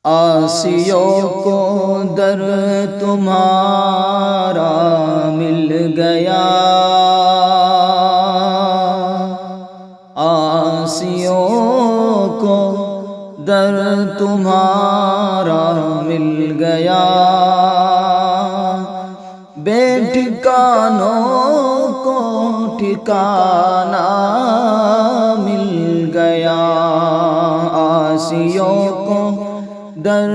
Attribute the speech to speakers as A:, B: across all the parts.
A: آسیوں کو در تمہارا مل گیا، آسیوں کو در تمہارا مل گیا، بے ٹھکانوں کو ٹھکانہ مل گیا، آسیوں کو در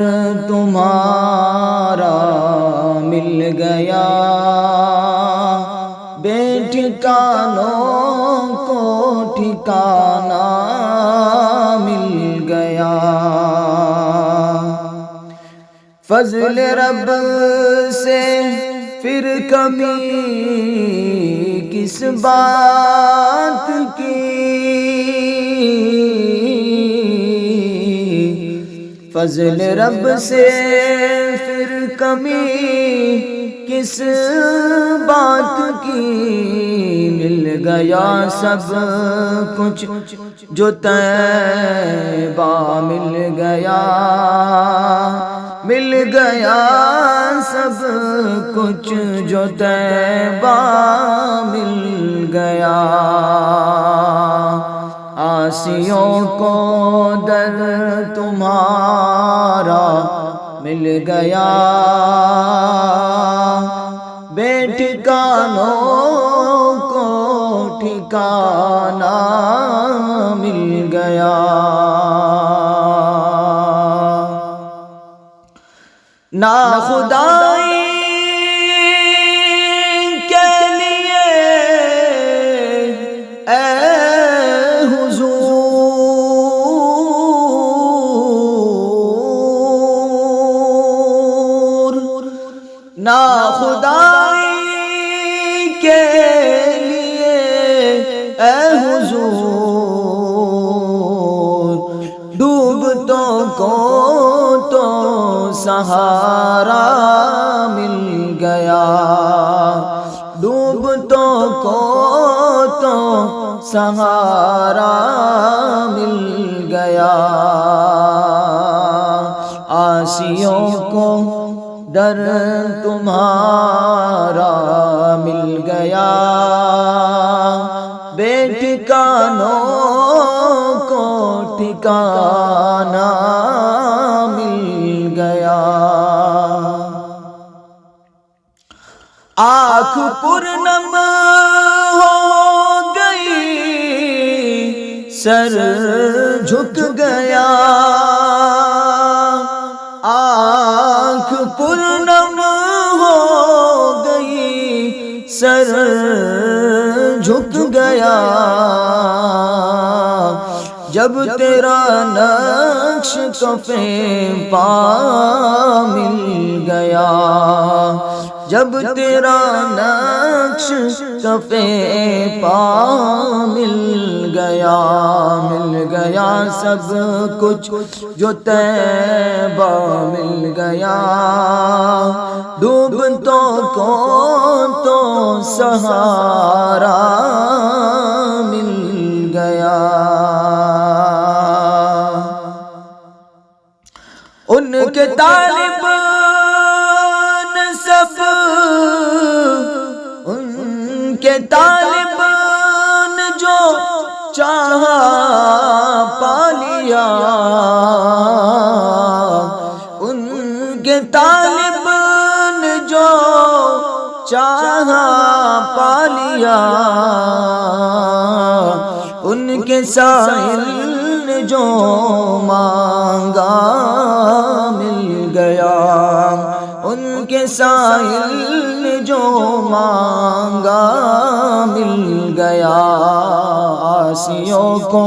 A: تمہارا مل گیا، بے ٹھکانوں کو ٹھکانہ مل گیا۔ فضل رب سے پھر کمی کس بات کی، فضل رب سے پھر کمی کس بات کی، مل گیا سب کچھ جو طیبہ مل گیا، مل گیا سب کچھ جو طیبہ مل گیا، آسیوں کو در تمہارا مل گیا، بے ٹھکانوں کو ٹھکانہ مل گیا۔ ناخدائی کے لیے اے حضور، ناخدائی کے لیے اے حضور، ڈوبتوں کو تو سہارا مل گیا، ڈوبتوں کو تو سہارا مل گیا، آسیوں کو در تمہارا مل گیا، بے ٹھکانوں کو ٹھکانہ مل گیا، آنکھ پرنم ہو گئی، سر جھک گیا، آنکھ پرنم ہو گئی، سر جھک گیا، جب تیرا نقش کف پا مل گیا، جب تیرا نقش کف پا مل گیا، مل گیا سب کچھ جو طیبہ مل گیا، ڈوبتوں کو تو سہارا مل گیا، ان کے طالب سب، ان کے طالب جو چاہا پا لیا، ان کے طالب جو چاہا پا لیا، ان کے سائل نے جو مانگا مل گیا، ان کے سائل نے جو مانگا مل گیا، آسیوں کو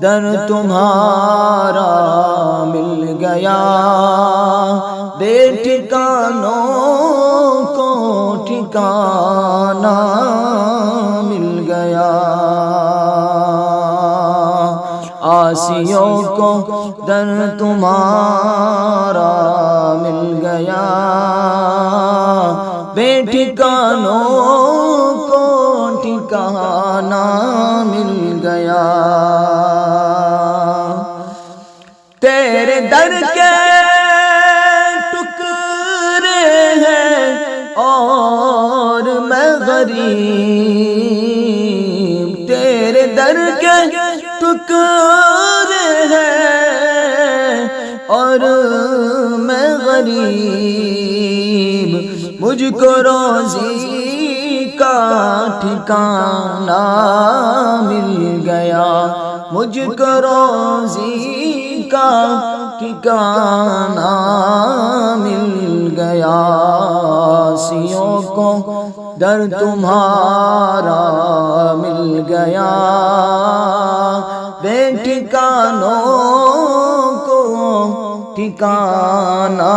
A: در تمہارا مل گیا، بے ٹھکانوں کو ٹھکانہ مل گیا، آسیوں کو در تمہارا مل گیا، بے ٹھکانوں کو ٹھکانہ مل گیا، تیرے تیرے در کے ٹکڑے ہیں اور میں غریب، تیرے در کے ٹکڑے ہیں اور میں غریب، مجھ کو روزی کا ٹھکانہ مل گیا، مجھ کو روزی کا ٹھکانہ مل گیا، سیوں کو در تمہارا مل گیا، بے ٹھکانوں کو ٹھکانہ